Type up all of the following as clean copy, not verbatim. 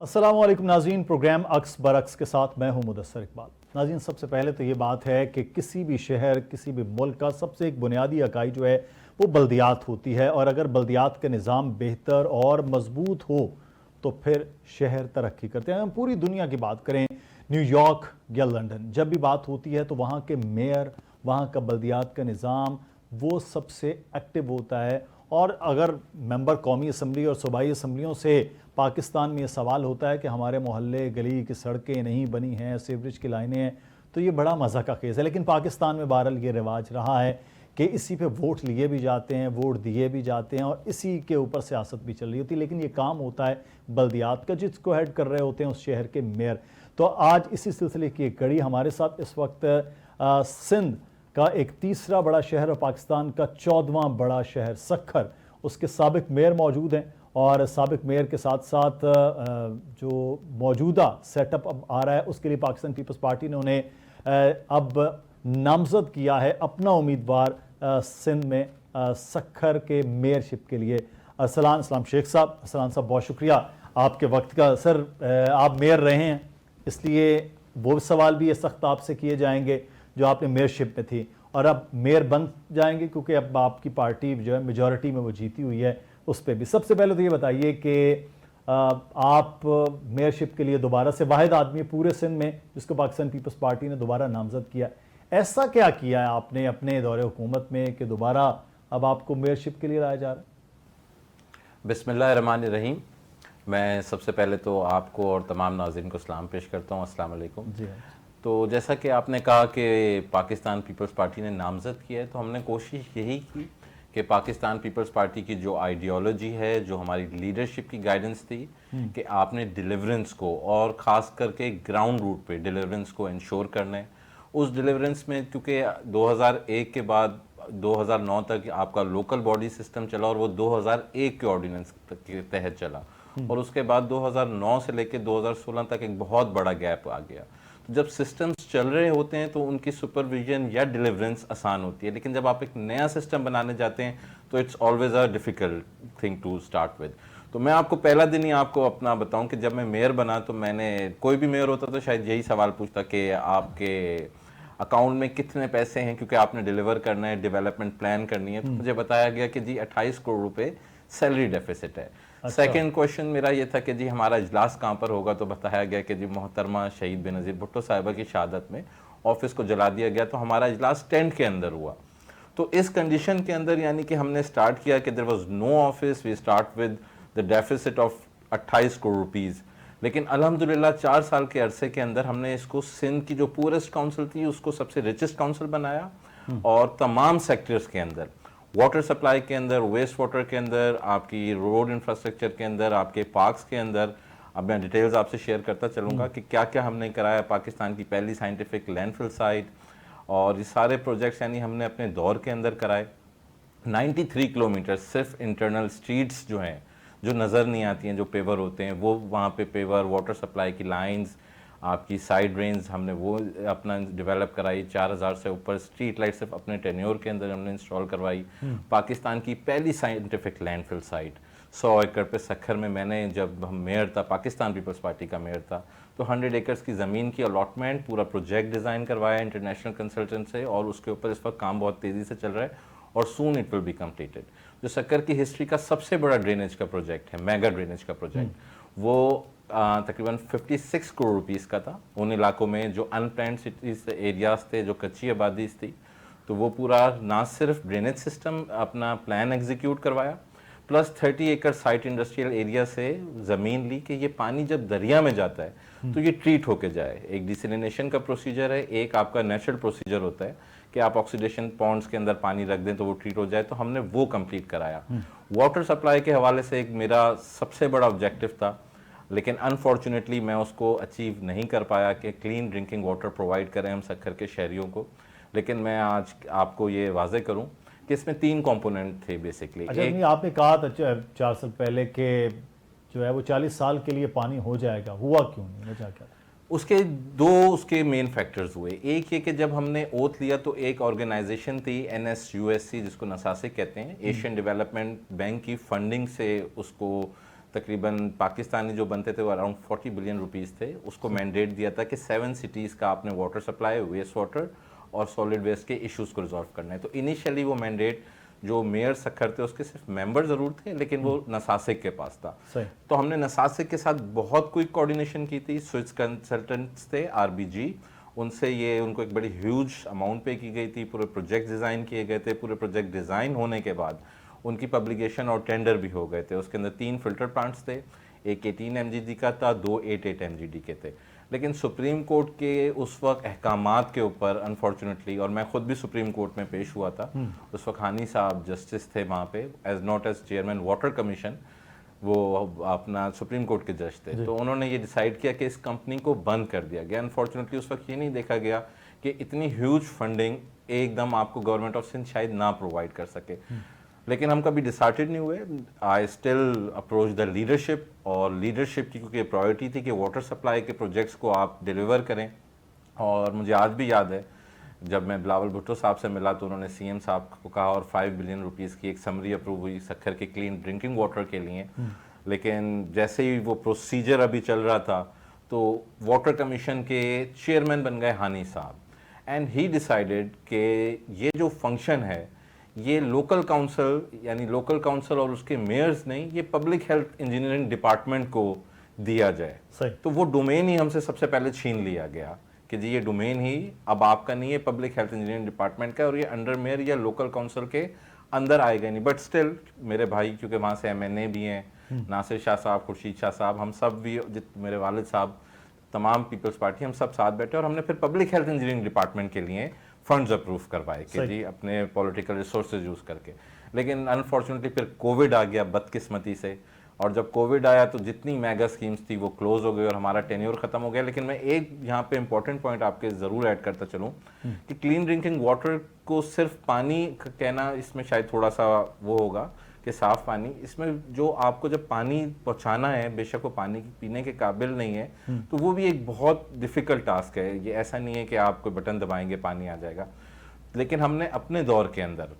अस्सलामु अलैकुम नाज़रीन, प्रोग्राम अक्स बरक्स के साथ मैं हूं मुदस्सर इकबाल। नाज़रीन, सबसे पहले तो ये बात है कि किसी भी शहर, किसी भी मुल्क का सबसे एक बुनियादी इकाई जो है वो बल्दियात होती है, और अगर बल्दियात का निज़ाम बेहतर और मजबूत हो तो फिर शहर तरक्की करते हैं। हम पूरी दुनिया की बात करें, न्यूयॉर्क या लंदन, जब भी बात होती है तो वहाँ के मेयर, वहाँ का बल्दियात का निज़ाम वो सबसे एक्टिव होता है। और अगर मेंबर कौमी असम्बली और सूबाई असम्बलियों से पाकिस्तान में ये सवाल होता है कि हमारे मोहल्ले गली की सड़कें नहीं बनी हैं, सीवरेज की लाइनें हैं, तो ये बड़ा मज़ा का केस है। लेकिन पाकिस्तान में बहरहाल ये रिवाज रहा है कि इसी पे वोट लिए भी जाते हैं, वोट दिए भी जाते हैं, और इसी के ऊपर सियासत भी चल रही होती है। लेकिन ये काम होता है बल्दियात का, जिसको हेड कर रहे होते हैं उस शहर के मेयर। तो आज इसी सिलसिले की एक कड़ी हमारे साथ इस वक्त सिंध का एक तीसरा बड़ा शहर और पाकिस्तान का 14वां बड़ा शहर सक्खर, उसके साबिक मेयर मौजूद हैं। और साबिक मेयर के साथ साथ जो मौजूदा सेटअप अब आ रहा है उसके लिए पाकिस्तान पीपल्स पार्टी ने उन्हें अब नामजद किया है अपना उम्मीदवार सिंध में सक्खर के मेयरशिप के लिए। अरसलान इस्लाम शेख साहब, अरसलान साहब बहुत शुक्रिया आपके वक्त का। सर, आप मेयर रहे हैं, इसलिए वो सवाल भी ये सख्त आपसे किए जाएंगे जो आपने मेयरशिप में थी, और अब मेयर बन जाएंगे क्योंकि अब आपकी पार्टी जो है मेजॉरिटी में वो जीती हुई है, उस पर भी। सबसे पहले तो ये बताइए कि आप मेयरशिप के लिए दोबारा से वाहिद आदमी पूरे सिंध में जिसको पाकिस्तान पीपल्स पार्टी ने दोबारा नामजद किया, ऐसा क्या किया है आपने अपने दौरे हुकूमत में कि दोबारा अब आपको मेयरशिप के लिए लाया जा रहा है? बिस्मिल्लाहिर्रहमानिर्रहीम। मैं सबसे पहले तो आपको और तमाम नाज़रीन को सलाम पेश करता हूँ। अस्सलाम वालेकुम। जी हाँ। तो जैसा कि आपने कहा कि पाकिस्तान पीपल्स पार्टी ने नामज़द किया है, तो हमने कोशिश यही की कि पाकिस्तान पीपल्स पार्टी की जो आइडियोलॉजी है, जो हमारी लीडरशिप की गाइडेंस थी कि आपने डिलीवरेंस को और ख़ास करके ग्राउंड रूट पे डिलीवरेंस को इंश्योर करना है। उस डिलीवरेंस में क्योंकि 2001 के बाद 2009 तक आपका लोकल बॉडी सिस्टम चला और वो 2001 के ऑर्डिनेंस के तहत चला, और उसके बाद 2009 से लेकर 2016 तक एक बहुत बड़ा गैप आ गया। तो जब सिस्टम्स चल रहे होते हैं तो उनकी सुपरविजन या डिलीवरेंस आसान होती है, लेकिन जब आप एक नया सिस्टम बनाने जाते हैं तो it's always a difficult thing to start with. तो मैं आपको पहला दिन ही आपको अपना बताऊं कि जब मैं मेयर बना तो मैंने, कोई भी मेयर होता तो शायद यही सवाल पूछता कि आपके अकाउंट में कितने पैसे हैं, क्योंकि आपने डिलीवर करना है, डेवलपमेंट प्लान करनी है। तो मुझे बताया गया कि जी 28 करोड़ रुपए सैलरी डेफिसिट है। सेकेंड क्वेश्चन मेरा ये था कि जी हमारा इजलास कहाँ पर होगा, तो बताया गया कि जी मोहतरमा शहीद बेनज़ीर भुट्टो साहिबा की शहादत में ऑफिस को जला दिया गया, तो हमारा इजलास टेंट के अंदर हुआ। तो इस कंडीशन के अंदर यानी कि हमने स्टार्ट किया कि there was no office, we start with the deficit of 28 crore rupees. लेकिन अल्हम्दुलिल्लाह 4 साल के अरसे के अंदर हमने इसको सिंध की जो पूरेस्ट काउंसिल थी उसको सबसे रिचेस्ट काउंसिल बनाया, और तमाम सेक्टर्स के अंदर, वाटर सप्लाई के अंदर, वेस्ट वाटर के अंदर, आपकी रोड इंफ्रास्ट्रक्चर के अंदर, आपके पार्क्स के अंदर, अब मैं डिटेल्स आपसे शेयर करता चलूँगा कि क्या क्या हमने कराया। पाकिस्तान की पहली साइंटिफिक लैंडफिल साइट और ये सारे प्रोजेक्ट्स यानी हमने अपने दौर के अंदर कराए। 93 किलोमीटर सिर्फ इंटरनल स्ट्रीट्स जो हैं, जो नज़र नहीं आती हैं, जो पेवर होते हैं, वो वहाँ पे पेवर, वाटर सप्लाई की लाइंस, आपकी साइड ड्रेन्स, हमने वो अपना डेवलप कराई। 4000 से ऊपर स्ट्रीट लाइट सिर्फ अपने टेन्योर के अंदर हमने इंस्टॉल करवाई। पाकिस्तान की पहली साइंटिफिक लैंडफिल साइट 100 एकड़ पे सक्खर में, मैंने जब हम मेयर था, पाकिस्तान पीपल्स पार्टी का मेयर था, तो 100 एकर्स की ज़मीन की अलॉटमेंट, पूरा प्रोजेक्ट डिज़ाइन करवाया इंटरनेशनल कंसल्टेंट से, और उसके ऊपर इस वक्त काम बहुत तेज़ी से चल रहा है और soon it will be completed. जो सक्खर की हिस्ट्री का सबसे बड़ा ड्रेनेज का प्रोजेक्ट है, मेगा ड्रेनेज का प्रोजेक्ट, वो तकरीबन 56 करोड़ रुपीस का था। उन इलाकों में जो अनप्लान्ड सिटीज एरियाज थे, जो कच्ची आबादी थी, तो वो पूरा ना सिर्फ ड्रेनेज सिस्टम अपना प्लान एग्जीक्यूट करवाया, प्लस 30 एकड़ साइट इंडस्ट्रियल एरिया से ज़मीन ली कि ये पानी जब दरिया में जाता है तो ये ट्रीट होके जाए। एक डिसलिनेशन का प्रोसीजर है, एक आपका नेचुरल प्रोसीजर होता है कि आप ऑक्सीडेशन पॉन्ड्स के अंदर पानी रख दें तो वो ट्रीट हो जाए, तो हमने वो कंप्लीट कराया। वाटर सप्लाई के हवाले से एक मेरा सबसे बड़ा ऑब्जेक्टिव था, लेकिन अनफॉर्चुनेटली मैं उसको अचीव नहीं कर पाया कि क्लीन ड्रिंकिंग वाटर प्रोवाइड करें हम सक्खर के शहरियों को। लेकिन मैं आज आपको ये वाजे करूं कि इसमें 3 कंपोनेंट थे बेसिकली। अच्छा, नहीं आपने कहा था 4 साल पहले कि जो है वो 40 साल के लिए पानी हो जाएगा, हुआ क्यों नहीं, वजह क्या? उसके मेन फैक्टर्स हुए। एक ये कि जब हमने ओथ लिया तो एक ऑर्गेनाइजेशन थी NSUSC, जिसको नसासे कहते हैं, एशियन डेवलपमेंट बैंक की फंडिंग से उसको तकरीबन पाकिस्तानी जो बनते थे वो अराउंड 40 बिलियन रुपीस थे, उसको मैंडेट दिया था कि 7 सिटीज़ का आपने वाटर सप्लाई, वेस्ट वाटर और सॉलिड वेस्ट के इश्यूज़ को रिजॉल्व करना है। तो इनिशियली वो मैंडेट जो मेयर सखर थे उसके सिर्फ मेंबर ज़रूर थे, लेकिन वो नसासिक के पास था। तो हमने नसासिक के साथ बहुत कोई कोऑर्डिनेशन की थी। स्विस कंसल्टेंट्स थे RBG, उनसे ये उनको एक बड़ी ह्यूज अमाउंट पे की गई थी, पूरे प्रोजेक्ट डिज़ाइन किए गए थे। पूरे प्रोजेक्ट डिज़ाइन होने के बाद उनकी पब्लिकेशन और टेंडर भी हो गए थे। उसके अंदर 3 फिल्टर प्लांट्स थे, एक 18 MGD का था, 2 8 MGD के थे। लेकिन सुप्रीम कोर्ट के उस वक्त अहकामात के ऊपर अनफॉर्चुनेटली, और मैं खुद भी सुप्रीम कोर्ट में पेश हुआ था, उस वक्त हानी साहब जस्टिस थे वहाँ पे, as not as chairman water commission, वो अपना सुप्रीम कोर्ट के जज थे। तो उन्होंने ये डिसाइड किया कि इस कंपनी को बंद कर दिया गया। अनफॉर्चुनेटली उस वक्त ये नहीं देखा गया कि इतनी ह्यूज फंडिंग एकदम आपको गवर्नमेंट ऑफ सिंध शायद ना प्रोवाइड कर सके। लेकिन हम कभी डिसार्टेड नहीं हुए। I still approach the leadership, और लीडरशिप की क्योंकि प्रायोरिटी थी कि वाटर सप्लाई के प्रोजेक्ट्स को आप डिलीवर करें। और मुझे आज भी याद है जब मैं बिलावल भुट्टो साहब से मिला तो उन्होंने CM साहब को कहा, और 5 बिलियन रुपीस की एक समरी अप्रूव हुई सखर के क्लीन ड्रिंकिंग वाटर के लिए। लेकिन जैसे ही वो प्रोसीजर अभी चल रहा था तो वाटर कमीशन के चेयरमैन बन गए हानी साहब, एंड ही डिसाइडेड कि ये जो फंक्शन है ये लोकल काउंसिल, यानी लोकल काउंसिल और उसके मेयर्स नहीं, ये पब्लिक हेल्थ इंजीनियरिंग डिपार्टमेंट को दिया जाए। तो वो डोमेन ही हमसे सबसे पहले छीन लिया गया कि जी ये डोमेन ही अब आपका नहीं है, पब्लिक हेल्थ इंजीनियरिंग डिपार्टमेंट का, और ये अंडर मेयर या लोकल काउंसिल के अंदर आएगा नहीं। बट स्टिल मेरे भाई, क्योंकि वहाँ से MNA भी हैं, नासिर शाह साहब, खुर्शीद शाह साहब, हम सब भी, मेरे वालिद साहब, तमाम पीपल्स पार्टी, हम सब साथ बैठे और हमने फिर पब्लिक हेल्थ इंजीनियरिंग डिपार्टमेंट के लिए फंड्स अप्रूव करवाए कि जी अपने पॉलिटिकल रिसोर्सेज यूज़ करके। लेकिन अनफॉर्चुनेटली फिर कोविड आ गया बदकिस्मती से, और जब कोविड आया तो जितनी मेगा स्कीम्स थी वो क्लोज हो गई और हमारा टेन्योर ख़त्म हो गया। लेकिन मैं एक यहाँ पे इंपॉर्टेंट पॉइंट आपके ज़रूर ऐड करता चलूँ कि क्लीन ड्रिंकिंग वाटर को सिर्फ पानी कहना इसमें शायद थोड़ा सा वो होगा कि साफ़ पानी, इसमें जो आपको जब पानी पहुँचाना है, बेशक वो पानी पीने के काबिल नहीं है, तो वो भी एक बहुत डिफ़िकल्ट टास्क है। ये ऐसा नहीं है कि आप कोई बटन दबाएंगे पानी आ जाएगा। लेकिन हमने अपने दौर के अंदर,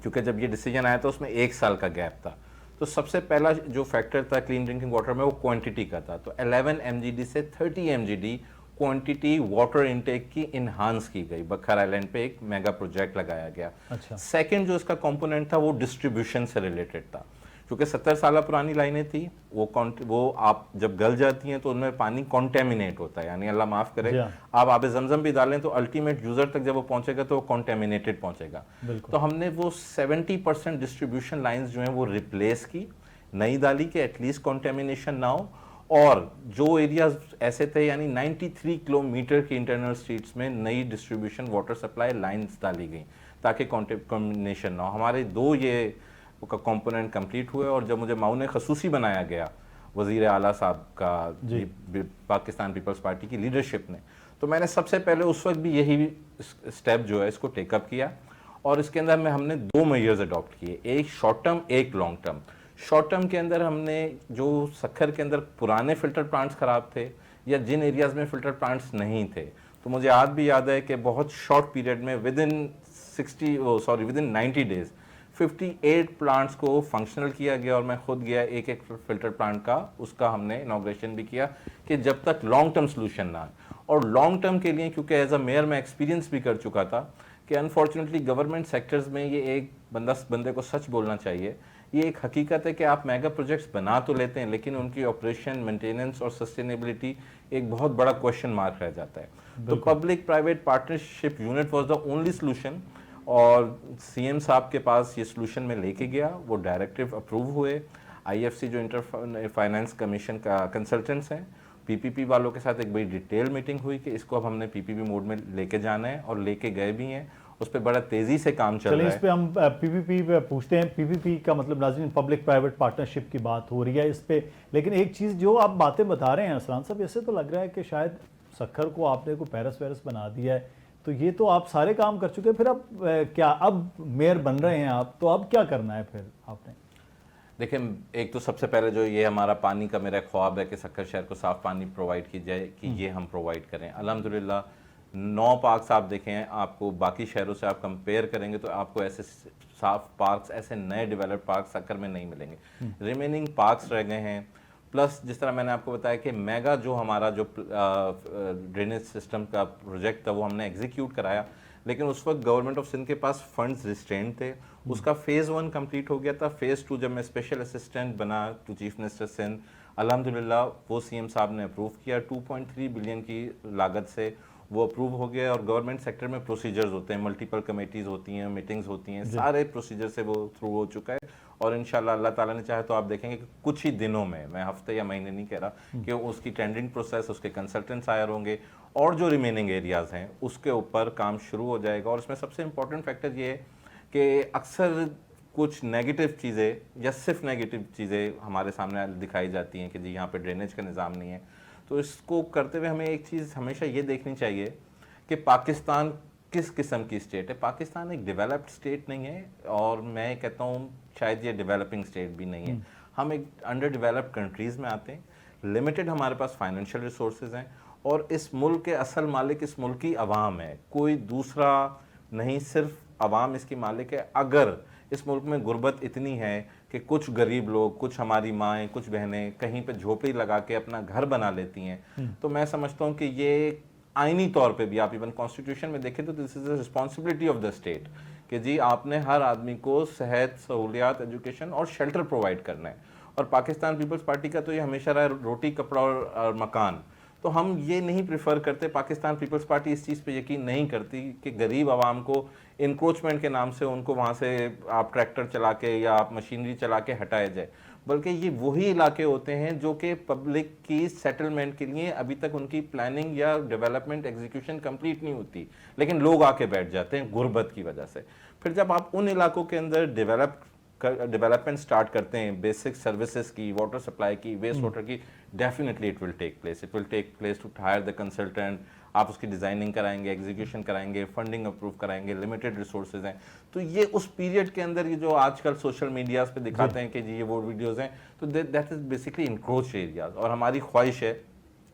क्योंकि जब ये डिसीजन आया था उसमें 1 साल का गैप था, तो सबसे पहला जो फैक्टर था क्लीन ड्रिंकिंग वाटर में वो क्वांटिटी का था। तो 11 MGD से 30 MGD क्वांटिटी वाटर इनटेक की इन्हांस की गई। बखर आइलैंड पे एक मेगा प्रोजेक्ट लगाया गया। सेकंड जो इसका कंपोनेंट था वो डिस्ट्रीब्यूशन से रिलेटेड था, क्योंकि 70 साल पुरानी लाइनें थी, वो आप जब गल जाती हैं तो उनमें पानी कॉन्टेमिनेट होता है, यानी अल्लाह माफ़ करे आप आबे ज़मज़म भी डालें तो अल्टीमेट यूज़र तक जब वो पहुंचेगा तो वो कॉन्टेमिनेटेड पहुंचेगा। तो हमने वो 70% डिस्ट्रीब्यूशन लाइन्स जो हैं वो रिप्लेस की, नई डाली कि एटलीस्ट कॉन्टेमिनेशन ना हो। और जो एरियाज ऐसे थे, यानी 93 किलोमीटर की इंटरनल स्ट्रीट्स में नई डिस्ट्रीब्यूशन वाटर सप्लाई लाइन्स डाली गई ताकि कॉन्टेमिनेशन ना हो। हमारे 2 ये का कंपोनेंट कंप्लीट हुए, और जब मुझे माउन खसूसी बनाया गया वज़ीर आला साहब का पाकिस्तान पीपल्स पार्टी की लीडरशिप ने, तो मैंने सबसे पहले उस वक्त भी यही स्टेप जो है इसको टेकअप किया। और इसके अंदर में हमने 2 मेजर्स अडॉप्ट किए, एक शॉर्ट टर्म, एक लॉन्ग टर्म। शॉर्ट टर्म के अंदर हमने जो सखर के अंदर पुराने फिल्टर प्लांट्स ख़राब थे या जिन एरियाज़ में फिल्टर प्लांट्स नहीं थे, तो मुझे आज भी याद है कि बहुत शॉर्ट पीरियड में विद इन 90 डेज़ 58 प्लांट्स को फंक्शनल किया गया। और मैं खुद गया एक फिल्टर प्लांट का, उसका हमने इनॉग्रेशन भी किया कि जब तक लॉन्ग टर्म सोल्यूशन ना आए। और लॉन्ग टर्म के लिए, क्योंकि एज अ मेयर मैं एक्सपीरियंस भी कर चुका था कि अनफॉर्चुनेटली गवर्नमेंट सेक्टर्स में ये एक बंदे को सच बोलना चाहिए, ये एक हकीकत है कि आप मेगा प्रोजेक्ट्स बना तो लेते हैं लेकिन उनकी ऑपरेशन, मेंटेनेंस और सस्टेनेबिलिटी एक बहुत बड़ा क्वेश्चन मार्क रह जाता है। तो public private partnership unit was the only solution, और CM साहब के पास ये सोल्यूशन में लेके गया, वो डायरेक्टिव अप्रूव हुए। IFC जो इंटर फाइनेंस कमीशन का कंसल्टेंट्स हैं, PPP वालों के साथ एक बड़ी डिटेल मीटिंग हुई कि इसको अब हमने PPP मोड में लेके जाना है, और लेके गए भी हैं। उस पर बड़ा तेज़ी से काम चल रहा है। इस पे हम PPP पे पूछते हैं। PPP का मतलब नाज़रीन पब्लिक प्राइवेट पार्टनरशिप की बात हो रही है इस पे। लेकिन एक चीज़ जो आप बातें बता रहे हैं असरान साहब, ऐसे तो लग रहा है कि शायद सखर को आपने को पैरस वैरस बना दिया है, तो ये तो आप सारे काम कर चुके हैं, फिर अब क्या, अब मेयर बन रहे हैं आप, तो अब क्या करना है फिर आपने? देखिए, एक तो सबसे पहले जो ये हमारा पानी का मेरा ख्वाब है कि सखर शहर को साफ़ पानी प्रोवाइड की जाए, कि ये हम प्रोवाइड करें। अल्हम्दुलिल्लाह 9 पार्क्स आप देखें, आपको बाकी शहरों से आप कंपेयर करेंगे तो आपको ऐसे साफ पार्क्स, ऐसे नए डेवलप्ड पार्क्स सक्कर में नहीं मिलेंगे। रिमेनिंग पार्क्स रह गए हैं। प्लस जिस तरह मैंने आपको बताया कि मेगा जो हमारा जो ड्रेनेज सिस्टम का प्रोजेक्ट था वो हमने एग्जीक्यूट कराया, लेकिन उस वक्त गवर्नमेंट ऑफ सिंध के पास फंड्स रिस्ट्रेंड थे। उसका फेज़ 1 कंप्लीट हो गया था। फेज़ 2 जब मैं स्पेशल असिस्टेंट बना टू चीफ मिनिस्टर सिंध, अल्हम्दुलिल्लाह वो सीएम साहब ने अप्रूव किया, 2.3 बिलियन की लागत से वो अप्रूव हो गया। और गवर्नमेंट सेक्टर में प्रोसीजर्स होते हैं, मल्टीपल कमेटीज़ होती हैं, मीटिंग्स होती हैं, सारे प्रोसीजर से वो थ्रू हो चुका है। और इंशाल्लाह अल्लाह ताला ने चाहे तो आप देखेंगे कि कुछ ही दिनों में, मैं हफ्ते या महीने नहीं कह रहा, कि उसकी टेंडरिंग प्रोसेस, उसके कंसल्टेंट्स हायर होंगे और जो रिमेनिंग एरियाज़ हैं उसके ऊपर काम शुरू हो जाएगा। और इसमें सबसे इंपॉर्टेंट फैक्टर ये है कि अक्सर कुछ नेगेटिव चीज़ें या सिर्फ नेगेटिव चीज़ें हमारे सामने दिखाई जाती हैं कि जी यहाँ पे ड्रेनेज का निज़ाम नहीं है। तो इसको करते हुए हमें एक चीज़ हमेशा ये देखनी चाहिए कि पाकिस्तान किस किस्म की स्टेट है। पाकिस्तान एक डेवलप्ड स्टेट नहीं है, और मैं कहता हूँ शायद ये डेवलपिंग स्टेट भी नहीं है। हम एक अंडर डेवलप्ड कंट्रीज़ में आते हैं, लिमिटेड हमारे पास फाइनेंशियल रिसोर्सेज हैं, और इस मुल्क के असल मालिक इस मुल्क की आवाम है, कोई दूसरा नहीं, सिर्फ आवाम इसकी मालिक है। अगर इस मुल्क में गुर्बत इतनी है कि कुछ गरीब लोग, कुछ हमारी माएँ, कुछ बहनें कहीं पे झोपड़ी लगा के अपना घर बना लेती हैं, तो मैं समझता हूँ कि ये आईनी तौर पे भी, आप इवन कॉन्स्टिट्यूशन में देखें तो this is the responsibility of the state कि जी आपने हर आदमी को सेहत, सहूलियात, एजुकेशन और शेल्टर प्रोवाइड करना है। और पाकिस्तान पीपल्स पार्टी का तो ये हमेशा रहा रोटी, कपड़ा और मकान। तो हम ये नहीं प्रिफर करते, पाकिस्तान पीपल्स पार्टी इस चीज़ पे यकीन नहीं करती कि गरीब आवाम को इंक्रोचमेंट के नाम से उनको वहाँ से आप ट्रैक्टर चला के या आप मशीनरी चला के हटाया जाए, बल्कि ये वही इलाके होते हैं जो कि पब्लिक की सेटलमेंट के लिए अभी तक उनकी प्लानिंग या डेवलपमेंट एग्जीक्यूशन कंप्लीट नहीं होती, लेकिन लोग आके बैठ जाते हैं गुर्बत की वजह से। फिर जब आप उन इलाकों के अंदर डेवलपमेंट स्टार्ट करते हैं, बेसिक सर्विसेज की, वाटर सप्लाई की, वेस्ट वाटर की, definitely it will take place. It will take place to hire the consultant, आप उसकी डिज़ाइनिंग कराएंगे, एग्जीक्यूशन कराएंगे, फंडिंग अप्रूव कराएंगे, लिमिटेड रिसोर्सेज हैं। तो ये उस पीरियड के अंदर, ये जो आजकल सोशल मीडियाज़ पे दिखाते हैं कि जी ये वो वीडियोज़ हैं, तो that is basically encroach areas. और हमारी ख्वाहिश है,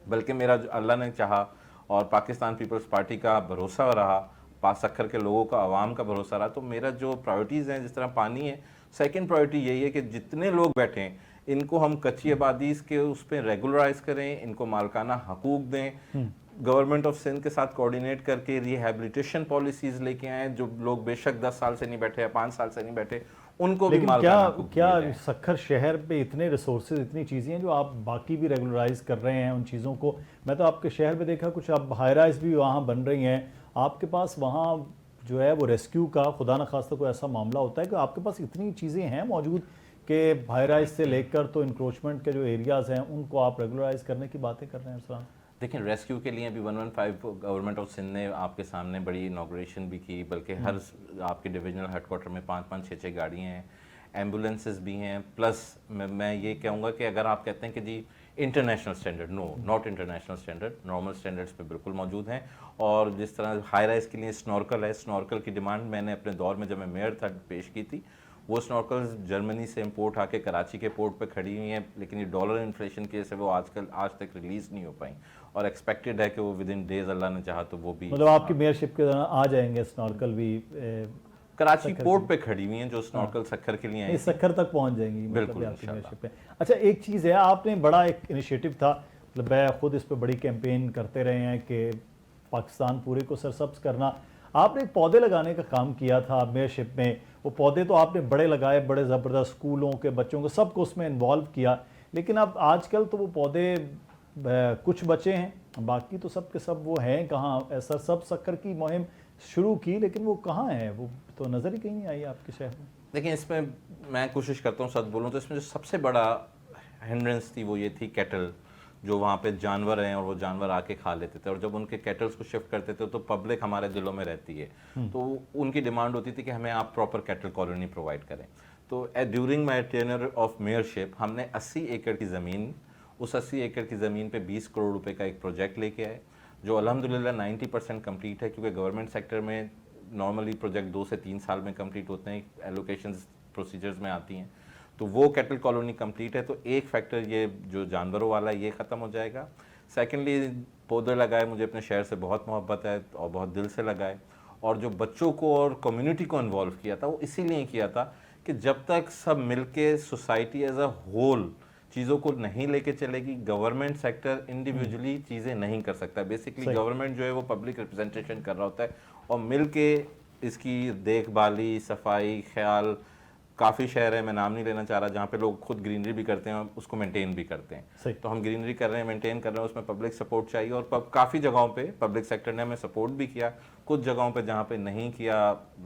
बल्कि मेरा जो अल्लाह ने चाहा और पाकिस्तान पीपल्स पार्टी का भरोसा रहा, पास सक्खर के लोगों का, आवाम का भरोसा रहा, तो मेरा जो प्रायोरिटीज़ हैं, जिस तरह पानी है, सेकंड प्रायोरिटी यही है कि जितने लोग बैठे हैं इनको हम कच्ची आबादी के उस पर रेगुलराइज करें, इनको मालकाना हकूक दें। गवर्नमेंट ऑफ सिंध के साथ कोऑर्डिनेट करके रिहैबिलिटेशन पॉलिसीज लेके आए, जो लोग बेशक 10 साल से नहीं बैठे या 5 साल से नहीं बैठे, उनको भी लेकिन मालकाना क्या हकूक क्या दिए जाएं। सक्खर शहर पे इतने रिसोर्सेज, इतनी चीज़ें हैं जो आप बाकी भी रेगुलराइज कर रहे हैं उन चीज़ों को? मैं तो आपके शहर में देखा कुछ अब हाई राइज भी वहाँ बन रही हैं, आपके पास वहाँ जो है वो रेस्क्यू का खुदा न खास्ता कोई ऐसा मामला होता है कि आपके पास इतनी चीज़ें हैं मौजूद कि हाई राइज से लेकर तो इंक्रोचमेंट के जो एरियाज़ हैं उनको आप रेगुलराइज करने की बातें कर रहे हैं सर? देखिए, रेस्क्यू के लिए अभी 115 गवर्नमेंट ऑफ सिंध ने आपके सामने बड़ी इनाग्रेशन भी की, बल्कि हर आपके डिविजनल हेडक्वार्टर में 5-5, 6-6 गाड़ियाँ हैं, एम्बुलेंसेस भी हैं। प्लस मैं ये कहूँगा कि अगर आप कहते हैं कि जी international standard, no, not international standard, normal standards पे बिल्कुल मौजूद हैं। और जिस तरह हाई राइज के लिए स्नॉर्कल है, स्नॉर्कल की डिमांड मैंने अपने दौर में जब मैं मेयर था पेश की थी। वो स्नॉर्कल्स जर्मनी से इंपोर्ट आके कराची के पोर्ट पे खड़ी हुई हैं, लेकिन ये डॉलर इन्फ्लेशन की वजह से वो आज तक रिलीज़ नहीं हो पाई, और एक्सपेक्टेड है कि वो विद इन डेज, अल्लाह ने चाहा तो वो भी, मतलब आपकी मेयरशिप के दौरान आ जाएंगे स्नॉर्कल भी? कराची पोर्ट पे खड़ी हुई हैं जो स्नॉर्कल सक्खर के लिए आई नहीं, थी। सक्खर तक पहुंच जाएंगी बिल्कुल, मतलब आपकी इंशाल्लाह। मेयरशिप पे। अच्छा, एक चीज़ है, आपने बड़ा एक इनिशिएटिव था, मतलब मैं खुद इस पे बड़ी कैंपेन करते रहे हैं कि पाकिस्तान पूरे को सरसब्ज करना। आपने एक पौधे लगाने का काम किया था मेयरशिप में, वो पौधे तो आपने बड़े लगाए, बड़े ज़बरदस्त, स्कूलों के बच्चों को सबको उसमें इन्वॉल्व किया। लेकिन अब आजकल तो वो पौधे कुछ बचे हैं, बाकी तो सब के सब वो हैं कहाँ? ऐसा सब सक्कर की मुहिम शुरू की, लेकिन वो कहाँ है? वो तो नज़र ही कहीं नहीं आई आपके शहर में। देखिए, इसमें मैं कोशिश करता हूँ सच बोलूँ तो इसमें जो सबसे बड़ा हिंड्रेंस थी वो ये थी कैटल, जो वहाँ पे जानवर हैं और वो जानवर आके खा लेते थे, और जब उनके कैटल्स को शिफ्ट करते थे तो पब्लिक हमारे दिलों में रहती है, तो उनकी डिमांड होती थी कि हमें आप प्रॉपर कैटल कॉलोनी प्रोवाइड करें। तो during my tenure of mayorship हमने 80 एकड़ की ज़मीन, उस 80 एकड़ की ज़मीन पे 20 करोड़ रुपए का एक प्रोजेक्ट लेके आए, जो अल्हम्दुलिल्लाह 90% कंप्लीट है, क्योंकि गवर्नमेंट सेक्टर में नॉर्मली प्रोजेक्ट 2 से 3 साल में कंप्लीट होते हैं, एलोकेशंस प्रोसीजर्स में आती हैं। तो वो कैटल कॉलोनी कंप्लीट है। तो एक फैक्टर ये जो जानवरों वाला है ये ख़त्म हो जाएगा। सेकेंडली पौधे लगाए, मुझे अपने शहर से बहुत मोहब्बत है और बहुत दिल से लगाए। और जो बच्चों को और कम्युनिटी को इन्वॉल्व किया था वो इसीलिए किया था कि जब तक सब मिलके सोसाइटी एज अ होल चीज़ों को नहीं लेके चलेगी, गवर्नमेंट सेक्टर इंडिविजुअली चीज़ें नहीं कर सकता। बेसिकली गवर्नमेंट जो है वो पब्लिक रिप्रेजेंटेशन कर रहा होता है और मिलके इसकी देखभाली, सफाई, ख्याल, काफ़ी शहर है, मैं नाम नहीं लेना चाह रहा, जहाँ पे लोग खुद ग्रीनरी भी करते हैं और उसको मेंटेन भी करते हैं। तो हम ग्रीनरी कर रहे हैं, मेंटेन कर रहे हैं, उसमें पब्लिक सपोर्ट चाहिए और काफ़ी जगहों पे पब्लिक सेक्टर ने हमें सपोर्ट भी किया। कुछ जगहों पे जहाँ पे नहीं किया,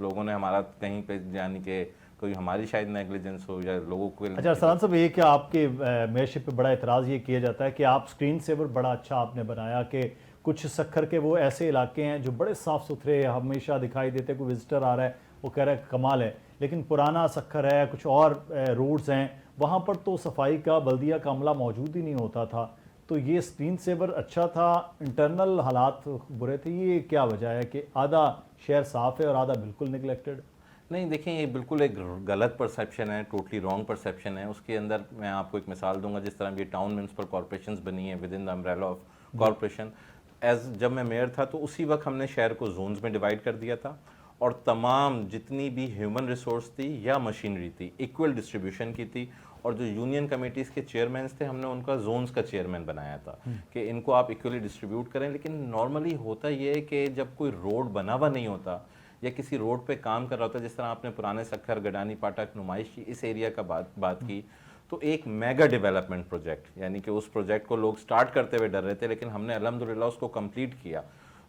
लोगों ने हमारा कहीं पे यानी कि कोई हमारी शायद नेग्लिजेंस हो या लोगों को। अच्छा अरसलान साहब, ये क्या आपके मेयरशिप पे बड़ा एतराज़ ये किया जाता है कि आप स्क्रीन सेवर बड़ा अच्छा आपने बनाया कि कुछ सक्खर के वो ऐसे इलाके हैं जो बड़े साफ़ सुथरे हमेशा दिखाई देते, कोई विजिटर आ रहा है वो कह रहा है कमाल है, लेकिन पुराना सक्खर है, कुछ और रोड्स हैं वहाँ पर तो सफाई का बल्दिया का अमला मौजूद ही नहीं होता था। तो ये स्क्रीन सेवर अच्छा था, इंटरनल हालात बुरे थे, ये क्या वजह है कि आधा शहर साफ़ है और आधा बिल्कुल निगलेक्टेड? नहीं, देखिए ये बिल्कुल एक गलत परसेप्शन है, टोटली रॉन्ग परसेप्शन है। उसके अंदर मैं आपको एक मिसाल दूंगा, जिस तरह ये टाउन म्यूनसिपल कॉर्पोरेशंस बनी है with in the umbrella of corporation. जब मैं मेयर था तो उसी वक्त हमने शहर को जोन्स में डिवाइड कर दिया था और तमाम जितनी भी ह्यूमन रिसोर्स थी या मशीनरी थी इक्वल डिस्ट्रीब्यूशन की थी। और जो यूनियन कमेटीज़ के चेयरमैन थे हमने उनका जोन्स का चेयरमैन बनाया था कि इनको आप इक्वली डिस्ट्रीब्यूट करें। लेकिन नॉर्मली होता ये है कि जब कोई रोड बना हुआ नहीं होता या किसी रोड पे काम कर रहा होता है, जिस तरह आपने पुराने सक्खर, गडानी पाठक, नुमाइश की इस एरिया का बात की, तो एक मेगा डेवलपमेंट प्रोजेक्ट यानी कि उस प्रोजेक्ट को लोग स्टार्ट करते हुए डर रहे थे, लेकिन हमने अल्हम्दुलिल्लाह उसको कंप्लीट किया।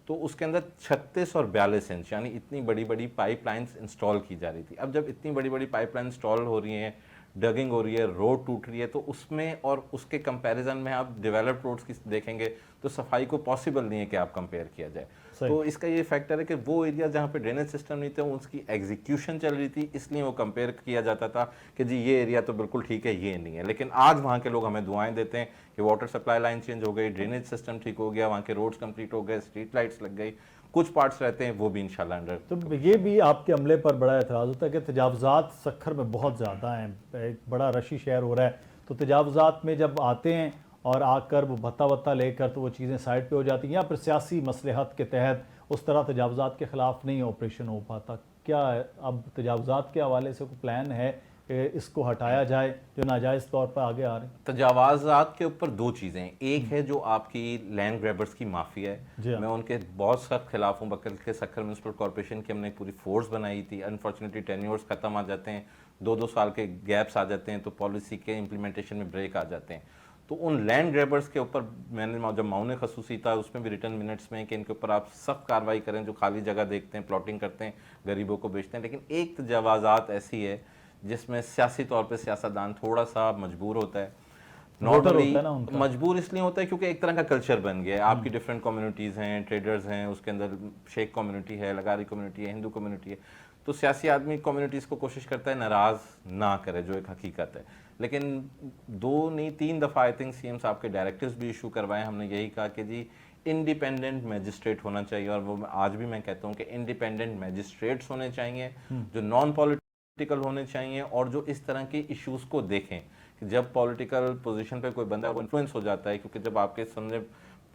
तो उसके अंदर 36 और 42 इंच यानी इतनी बड़ी बड़ी पाइपलाइंस इंस्टॉल की जा रही थी। अब जब इतनी बड़ी बड़ी पाइपलाइन इंस्टॉल हो रही हैं, डगिंग हो रही है, रोड टूट रही है, तो उसमें और उसके कंपैरिजन में आप डेवलप्ड रोड्स की देखेंगे तो सफाई को पॉसिबल नहीं है कि आप कंपेयर किया जाए। तो इसका ये फैक्टर है कि वो एरिया जहाँ पे ड्रेनेज सिस्टम नहीं थे उसकी एग्जीक्यूशन चल रही थी, इसलिए वो कंपेयर किया जाता था कि जी ये एरिया तो बिल्कुल ठीक है, ये नहीं है। लेकिन आज वहाँ के लोग हमें दुआएं देते हैं कि वाटर सप्लाई लाइन चेंज हो गई, ड्रेनेज सिस्टम ठीक हो गया, वहाँ के रोड्स कंप्लीट हो गए, स्ट्रीट लाइट्स लग गई, कुछ पार्ट्स रहते हैं वो भी इंशाल्लाह अंडर। तो ये भी आपके अमले पर बड़ा एतराज़ होता है कि तजावज़ात सक्खर में बहुत ज़्यादा हैं, एक बड़ा रशी शहर हो रहा है, तो तजावज़ात में जब आते हैं और आकर वो भत्ता वत्ता लेकर तो वो चीज़ें साइड पे हो जाती हैं या फिर सियासी मसलहत के तहत उस तरह तजावज़ात के ख़िलाफ़ नहीं ऑपरेशन हो पाता। क्या अब तजावज़ात के हवाले से कोई प्लान है कि इसको हटाया जाए जो नाजायज़ तौर पर आगे आ रहे हैं? तजावाज़ात के ऊपर दो चीज़ें हैं, एक है जो आपकी लैंड ग्रैबर्स की माफिया है, मैं उनके बहुत सख्त खिलाफ हूँ। बकल के सक्खर म्यूनसिपल कॉर्पोरेशन की हमने एक पूरी फोर्स बनाई थी, अनफॉर्चुनेटली टेन्योर्स ख़त्म आ जाते हैं, 2-2 साल के गैप्स आ जाते हैं, तो पॉलिसी के इम्प्लीमेंटेशन में ब्रेक आ जाते हैं। तो उन लैंड ग्रैबर्स के ऊपर मैंने जब माउन खसूसी था उसमें भी रिटर्न मिनट्स में कि इनके ऊपर आप सख्त कार्रवाई करें जो खाली जगह देखते हैं, प्लॉटिंग करते हैं, गरीबों को बेचते हैं। लेकिन एक तजावाज़ात ऐसी है जिसमें सियासी तौर पे सियासतदान थोड़ा सा मजबूर होता है। नॉर्मली मजबूर इसलिए होता है क्योंकि एक तरह का कल्चर बन गया है, आपकी डिफरेंट कम्युनिटीज़ हैं, ट्रेडर्स हैं, उसके अंदर शेख कम्युनिटी है, लगारी कम्युनिटी है, हिंदू कम्युनिटी है, तो सियासी आदमी कम्युनिटीज़ को कोशिश करता है नाराज़ ना करे, जो एक हकीकत है। लेकिन 2 नहीं 3 दफ़ा आई थिंक सीएम साहब के डायरेक्टिव्स भी इशू करवाए, हमने यही कहा कि जी इंडिपेंडेंट मैजिस्ट्रेट होना चाहिए, और वो आज भी मैं कहता हूँ कि इंडिपेंडेंट मैजिस्ट्रेट्स होने चाहिए जो नॉन पॉलिटिकल होने चाहिए और जो इस तरह के इश्यूज़ को देखें कि जब पॉलिटिकल पोजीशन पे कोई बंदा वो इन्फ्लुएंस हो जाता है, क्योंकि जब आपके सामने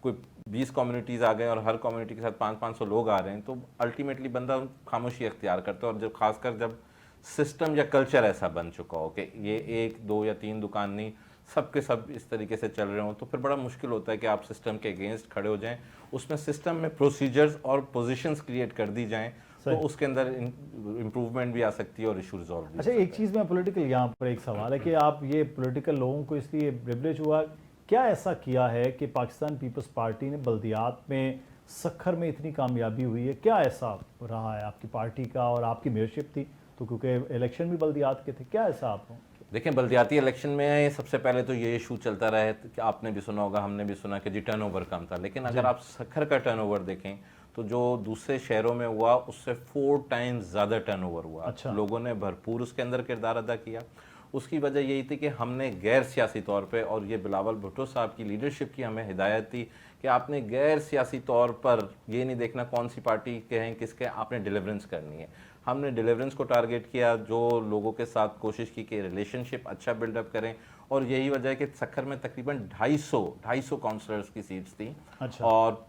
कोई 20 कम्युनिटीज़ आ गए और हर कम्युनिटी के साथ 500-500 लोग आ रहे हैं, तो अल्टीमेटली बंदा खामोशी अख्तियार करता है। और जब खासकर जब सिस्टम या कल्चर ऐसा बन चुका हो कि ये 1, 2 या 3 दुकान नहीं, सब के सब इस तरीके से चल रहे हो, तो फिर बड़ा मुश्किल होता है कि आप सिस्टम के अगेंस्ट खड़े हो जाएं। उसमें सिस्टम में प्रोसीजर्स और पोजीशंस क्रिएट कर दी जाएं तो उसके अंदर इम्प्रूवमेंट भी आ सकती है और इशू रिजॉल्व भी। अच्छा, एक चीज़ में पॉलिटिकल यहाँ पर एक सवाल है कि आप ये पॉलिटिकल लोगों को इसलिए प्रिविलेज हुआ, क्या ऐसा किया है कि पाकिस्तान पीपल्स पार्टी ने बल्दियात में सक्खर में इतनी कामयाबी हुई है? क्या ऐसा रहा है आपकी पार्टी का? और आपकी मेयरशिप थी तो क्योंकि इलेक्शन भी बल्दियात के थे, क्या ऐसा आप? देखें, बल्दियाती इलेक्शन में सबसे पहले तो ये इशू चलता रहा है कि आपने भी सुना होगा, हमने भी सुना कि जी टर्नओवर कम था, लेकिन अगर आप सक्खर का टर्नओवर देखें तो जो दूसरे शहरों में हुआ उससे 4 टाइम्स ज़्यादा टर्नओवर हुआ। अच्छा। लोगों ने भरपूर उसके अंदर किरदार अदा किया। उसकी वजह यही थी कि हमने गैर सियासी तौर पे, और ये बिलावल भुट्टो साहब की लीडरशिप की हमें हिदायत थी कि आपने गैर सियासी तौर पर ये नहीं देखना कौन सी पार्टी के हैं किसके, आपने डिलीवरेंस करनी है। हमने डिलीवरेंस को टारगेट किया, जो लोगों के साथ कोशिश की कि रिलेशनशिप अच्छा बिल्डअप करें, और यही वजह है कि सक्खर में तकरीबन 250 काउंसलर्स की सीट्स थी। अच्छा। और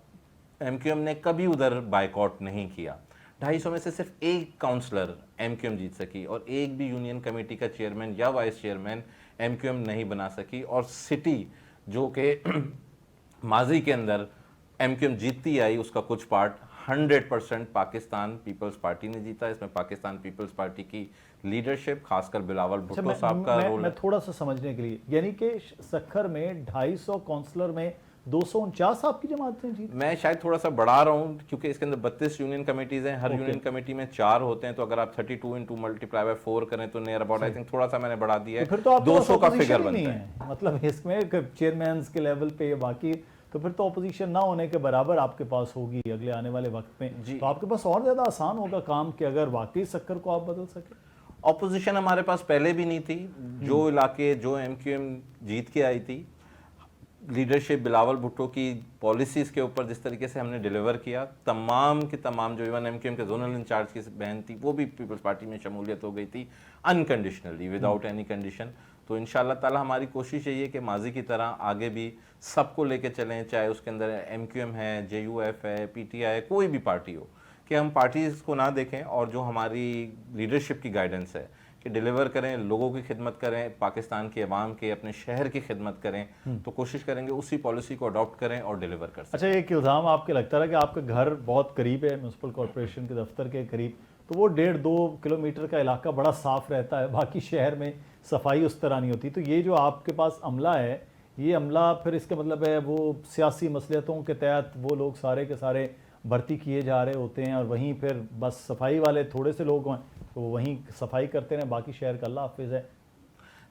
एमक्यूएम ने कभी उधर बायकॉट नहीं किया। 250 में से सिर्फ एक काउंसलर एमक्यूएम जीत सकी, और एक भी यूनियन कमेटी का चेयरमैन या वाइस चेयरमैन एमक्यूएम नहीं बना सकी। और सिटी जो कि माजी के अंदर एमक्यूएम जीतती आई, उसका कुछ पार्ट 100% पाकिस्तान पीपल्स पार्टी ने जीता। इसमें पाकिस्तान पीपल्स पार्टी की लीडरशिप, खासकर बिलावल अच्छा, भुट्टो साहब का रोल मैं है। थोड़ा सा समझने के लिए, यानी कि सक्खर में 250 काउंसलर में 249 आपकी जमातें जीत। मैं शायद थोड़ा सा बढ़ा रहा हूँ क्योंकि इसके अंदर 32 यूनियन कमेटीज हैं, हर Okay. यूनियन कमेटी में 4 होते हैं, तो अगर आप 32 इंटू मल्टीप्लाई बाय 4 करें तो नियर अबाउट आई थिंक थोड़ा सा मैंने बढ़ा दिया तो है, फिर तो आपके पास 200 का opposition फिगर ही नहीं बनता है। मतलब इसमें चेयरमैन के लेवल पे बाकी, तो फिर तो अपोजिशन ना होने के बराबर आपके पास होगी अगले आने वाले वक्त में। जी। तो आपके पास और ज्यादा आसान होगा काम कि अगर वाकई सक्कर को आप बदल सके। ऑपोजिशन हमारे पास पहले भी नहीं थी। जो इलाके जो एमक्यूएम जीत के आई थी, लीडरशिप बिलावल भुट्टो की पॉलिसीज़ के ऊपर जिस तरीके से हमने डिलीवर किया, तमाम के तमाम जो इवन एमक्यूएम के जोनल इंचार्ज की बहन थी वो भी पीपल्स पार्टी में शमूलियत हो गई थी, अनकंडीशनली, विदाउट एनी कंडीशन। तो इंशाल्लाह ताला हमारी कोशिश यही है कि माजी की तरह आगे भी सबको लेके चलें, चाहे उसके अंदर एमक्यूएम है, जेयूएफ है, पीटीआई है, कोई भी पार्टी हो, कि हम पार्टीज़ को ना देखें और जो हमारी लीडरशिप की गाइडेंस है कि डिलीवर करें, लोगों की खिदमत करें, पाकिस्तान के अवाम के, अपने शहर की खिदमत करें, तो कोशिश करेंगे उसी पॉलिसी को अडॉप्ट करें और डिलीवर कर सकें। अच्छा, एक इल्ज़ाम आपके लगता रहा कि आपका घर बहुत करीब है म्यूनसिपल कॉरपोरेशन के दफ्तर के करीब, तो वो 1.5-2 किलोमीटर का इलाका बड़ा साफ रहता है, बाकी शहर में सफाई उस तरह नहीं होती। तो ये जो आपके पास अमला है, ये अमला फिर इसका मतलब है वो सियासी मसलियतों के तहत वो लोग सारे के सारे भर्ती किए जा रहे होते हैं, और वहीं फिर बस सफाई वाले थोड़े से लोग हैं तो वो वहीं सफाई करते हैं, बाकी शहर का अल्लाह हाफिज़ है।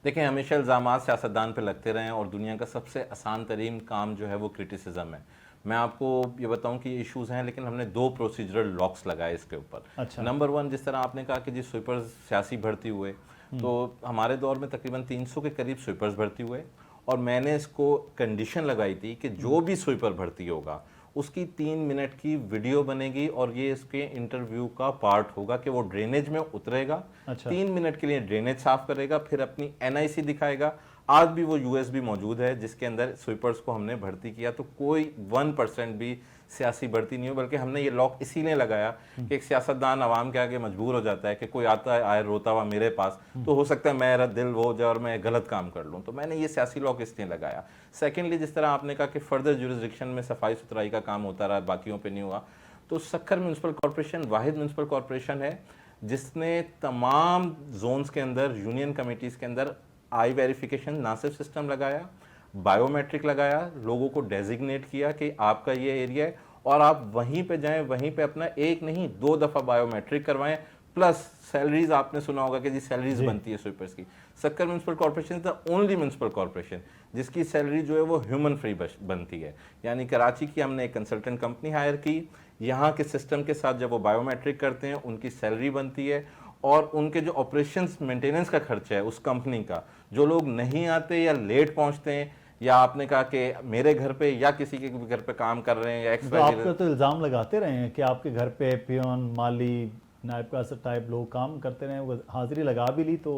देखें, हमेशा इल्ज़ामात सियासतदान पे लगते रहे हैं, और दुनिया का सबसे आसान तरीन काम जो है वो क्रिटिसिज्म है। मैं आपको ये बताऊं कि ये इश्यूज़ हैं, लेकिन हमने 2 प्रोसीजरल लॉक्स लगाए इसके ऊपर। अच्छा। नंबर 1, जिस तरह आपने कहा कि जी स्वीपर्स सियासी भर्ती हुए, तो हमारे दौर में तकरीबन 300 के करीब स्वीपर्स भर्ती हुए, और मैंने इसको कंडीशन लगाई थी कि जो भी स्वीपर भर्ती होगा उसकी 3 मिनट की वीडियो बनेगी, और ये इसके इंटरव्यू का पार्ट होगा कि वो ड्रेनेज में उतरेगा। अच्छा। 3 मिनट के लिए ड्रेनेज साफ करेगा, फिर अपनी एनआईसी दिखाएगा। आज भी वो यूएसबी मौजूद है जिसके अंदर स्वीपर्स को हमने भर्ती किया। तो कोई 1% भी सियासी भर्ती नहीं हो, बल्कि हमने ये लॉक इसीलिए लगाया कि एक सियासतदान आवाम के आगे मजबूर हो जाता है कि कोई आता है आए रोता हुआ मेरे पास, तो हो सकता है मेरा दिल वो हो जाए और मैं गलत काम कर लूँ, तो मैंने ये सियासी लॉक इसलिए लगाया। सेकेंडली, जिस तरह आपने कहा कि फर्दर जुरिस्डिक्शन में सफाई सुथराई का काम होता रहा, बाकियों पर नहीं हुआ, तो सक्खर म्यूनसिपल कॉरपोरेशन वाहिद म्यूनसिपल कॉरपोरेशन है जिसने तमाम जोन्स के अंदर, यूनियन कमेटीज़ के अंदर आई वेरिफिकेशन ना सिर्फ सिस्टम लगाया, बायोमेट्रिक लगाया, लोगों को डेजिग्नेट किया कि आपका ये एरिया है, और आप वहीं पे जाएं, वहीं पे अपना एक नहीं 2 दफ़ा बायोमेट्रिक करवाएं, प्लस सैलरीज आपने सुना होगा कि जी सैलरीज बनती है स्वीपर्स की। Sukkur municipal corporation the only municipal corporation जिसकी सैलरी जो है वो ह्यूमन फ्री बनती है। यानी कराची की हमने एक कंसल्टेंट कंपनी हायर की, यहाँ के सिस्टम के साथ जब वो बायोमेट्रिक करते हैं उनकी सैलरी बनती है, और उनके जो ऑपरेशंस मेंटेनेंस का खर्चा है उस कंपनी का, जो लोग नहीं आते या लेट पहुंचते हैं, या आपने कहा कि मेरे घर पे या किसी के घर पे काम कर रहे हैं या तो आपका तो इल्ज़ाम लगाते रहे हैं कि आपके घर पे पियोन, माली, नायब कासर टाइप लोग काम करते रहे, वो हाजिरी लगा भी ली तो,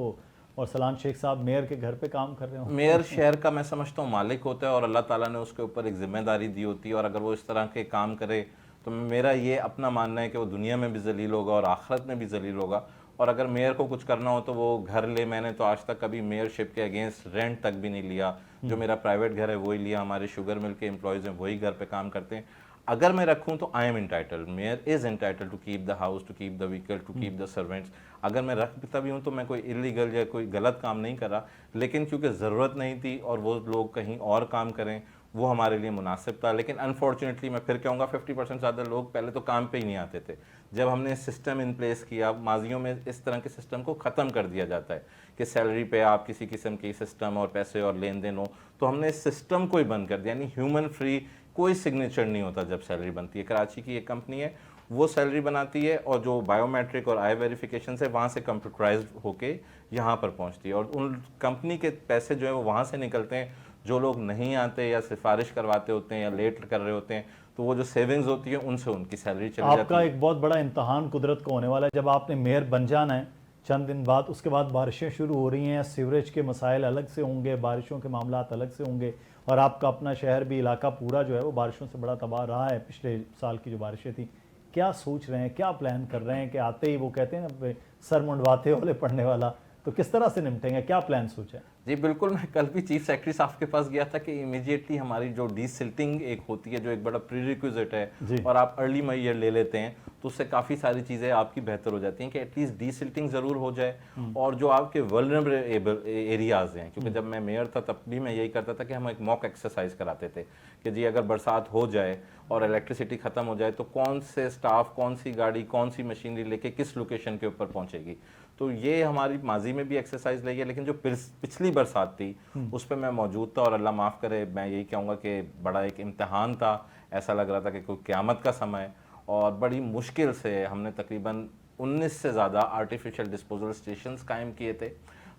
और सलाम शेख साहब मेयर के घर पे काम कर रहे हो। मेयर शहर का मैं समझता हूँ मालिक होता है, और अल्लाह ताला ने उसके ऊपर एक जिम्मेदारी दी होती है, और अगर वो इस तरह के काम करे तो मेरा ये अपना मानना है कि वो दुनिया में भी जलील होगा और आखिरत में भी जलील होगा। और अगर मेयर को कुछ करना हो तो वो घर ले, मैंने तो आज तक कभी मेयरशिप के अगेंस्ट रेंट तक भी नहीं लिया, जो मेरा प्राइवेट घर है वही लिया, हमारे शुगर मिल के एम्प्लॉयज़ हैं वही घर पे काम करते हैं। अगर मैं रखूं तो I am entitled, mayor is entitled to keep the house, to keep the vehicle, to keep the servants. अगर मैं रखता भी हूं तो मैं कोई इलीगल या कोई गलत काम नहीं कर रहा, लेकिन क्योंकि ज़रूरत नहीं थी और वो लोग कहीं और काम करें, वो हमारे लिए मुनासिब था। लेकिन अनफॉर्चुनेटली मैं फिर कहूँगा 50% ज़्यादा लोग पहले तो काम पे ही नहीं आते थे। जब हमने सिस्टम इन प्लेस किया, माजियों में इस तरह के सिस्टम को ख़त्म कर दिया जाता है कि सैलरी पे आप किसी किस्म की सिस्टम और पैसे और लेन देन हो, तो हमने इस सिस्टम को ही बंद कर दिया। यानी ह्यूमन फ्री कोई सिग्नेचर नहीं होता जब सैलरी बनती है। कराची की एक कंपनी है, वो सैलरी बनाती है, और जो बायोमेट्रिक और आई वेरिफिकेशन से वहाँ से कंप्यूटराइज्ड होके यहाँ पर पहुँचती है, और उन कंपनी के पैसे जो है वो वहाँ से निकलते हैं। जो लोग नहीं आते या सिफारिश करवाते होते हैं या लेट कर रहे होते हैं, तो वो जो सेविंग्स होती है उनसे उनकी सैलरी चली जाती आपका है। एक बहुत बड़ा इम्तहान कुदरत को होने वाला है जब आपने मेयर बन जाना है चंद दिन बाद। उसके बाद बारिशें शुरू हो रही हैं, सीवरेज के मसाइल अलग से होंगे, बारिशों के मामलात अलग से होंगे, और आपका अपना शहर भी, इलाका पूरा जो है वो बारिशों से बड़ा तबाह रहा है पिछले साल की जो बारिशें थी। क्या सोच रहे हैं, क्या प्लान कर रहे हैं कि आते ही वो कहते हैं ना सर मुंडवाते वाले पढ़ने वाला, तो किस तरह से निपटेंगे, क्या प्लान सोचा है? जी बिल्कुल, मैं कल भी चीफ सेक्रेटरी साहब के पास गया था कि इमीडिएटली हमारी जो डीसिल्टिंग एक होती है, जो एक बड़ा प्रीरिक्विजिट है, और आप अर्ली मेजर ले लेते हैं तो उससे काफ़ी सारी चीज़ें आपकी बेहतर हो जाती हैं कि एटलीस्ट डीसिल्टिंग ज़रूर हो जाए। और जो आपके वल्नरेबल एरियाज़ हैं, क्योंकि जब मैं मेयर था तब भी मैं यही करता था कि हम एक मॉक एक्सरसाइज कराते थे कि जी अगर बरसात हो जाए और इलेक्ट्रिसिटी ख़त्म हो जाए तो कौन से स्टाफ, कौन सी गाड़ी, कौन सी मशीनरी लेके किस लोकेशन के ऊपर पहुंचेगी। तो ये हमारी माजी में भी एक्सरसाइज लगी है, लेकिन जो पिछली बरसात थी उस पर मैं मौजूद था, और अल्लाह माफ़ करे मैं यही कहूँगा कि बड़ा एक इम्तहान था। ऐसा लग रहा था कि कोई क़यामत का समय, और बड़ी मुश्किल से हमने तकरीबन 19 से ज़्यादा आर्टिफिशियल डिस्पोजल स्टेशंस कायम किए थे।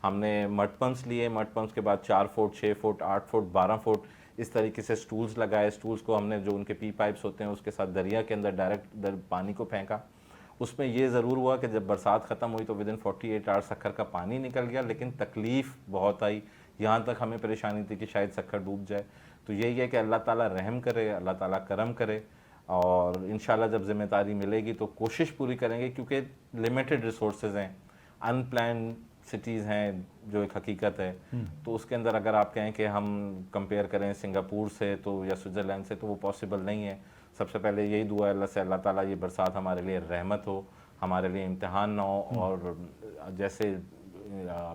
हमने मड पम्प्स लिए, मड पम्प्स के बाद 4 फुट, 6 फुट, 8 फुट, 12 फुट इस तरीके से स्टूल्स लगाए। स्टूल्स को हमने जो उनके पी पाइप्स होते हैं उसके साथ दरिया के अंदर डायरेक्ट पानी को फेंका। उसमें ये ज़रूर हुआ कि जब बरसात ख़त्म हुई तो विदिन 48 आवर्स सक्खर का पानी निकल गया, लेकिन तकलीफ़ बहुत आई। यहाँ तक हमें परेशानी थी कि शायद सक्खर डूब जाए। तो यही है कि अल्लाह ताला रहम करे, अल्लाह ताला करम करे, और इंशाल्लाह जब जिम्मेदारी मिलेगी तो कोशिश पूरी करेंगे, क्योंकि लिमिटेड रिसोर्सेज हैं, अनप्लान सिटीज़ हैं जो एक हकीकत है। तो उसके अंदर अगर आप कहें कि हम कंपेयर करें सिंगापुर से तो या स्विट्ज़रलैंड से, तो वो पॉसिबल नहीं है। सबसे पहले यही दुआ है अल्लाह से, अल्लाह ताला ये बरसात हमारे लिए रहमत हो, हमारे लिए इम्तिहान ना हो। और जैसे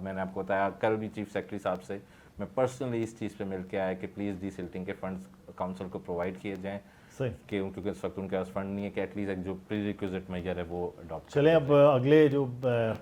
मैंने आपको बताया कल भी चीफ सेक्रेटरी साहब से मैं पर्सनली इस चीज़ पे मिल के आया कि प्लीज़ डीसिल्टिंग के फंड्स काउंसिल को प्रोवाइड किए जाएँ, क्योंकि इस वक्त उनके पास फंड नहीं है कि एटलीस्ट एक जो प्री रिक्विजिट मेजर है वो अडॉप्ट। चलें अब अगले जो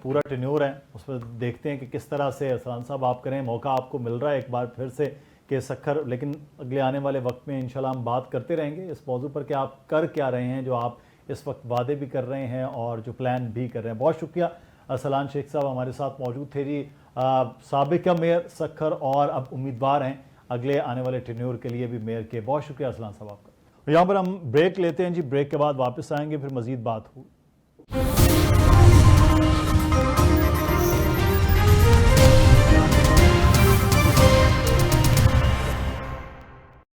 पूरा टेन्योर है उस पर देखते हैं कि किस तरह से अरसलान साहब आप करें। मौका आपको मिल रहा है एक बार फिर से कि सक्खर, लेकिन अगले आने वाले वक्त में इंशाल्लाह हम बात करते रहेंगे इस मौजू पर कि आप कर क्या रहे हैं, जो आप इस वक्त वादे भी कर रहे हैं और जो प्लान भी कर रहे हैं। बहुत शुक्रिया अरसलान शेख साहब हमारे साथ मौजूद थे जी, साबिका मेयर सक्खर और अब उम्मीदवार हैं अगले आने वाले टेन्योर के लिए भी मेयर के। बहुत शुक्रिया अरसलान साहब आपका। यहाँ पर हम ब्रेक लेते हैं जी, ब्रेक के बाद वापस आएंगे, फिर मज़ीद बात होगी।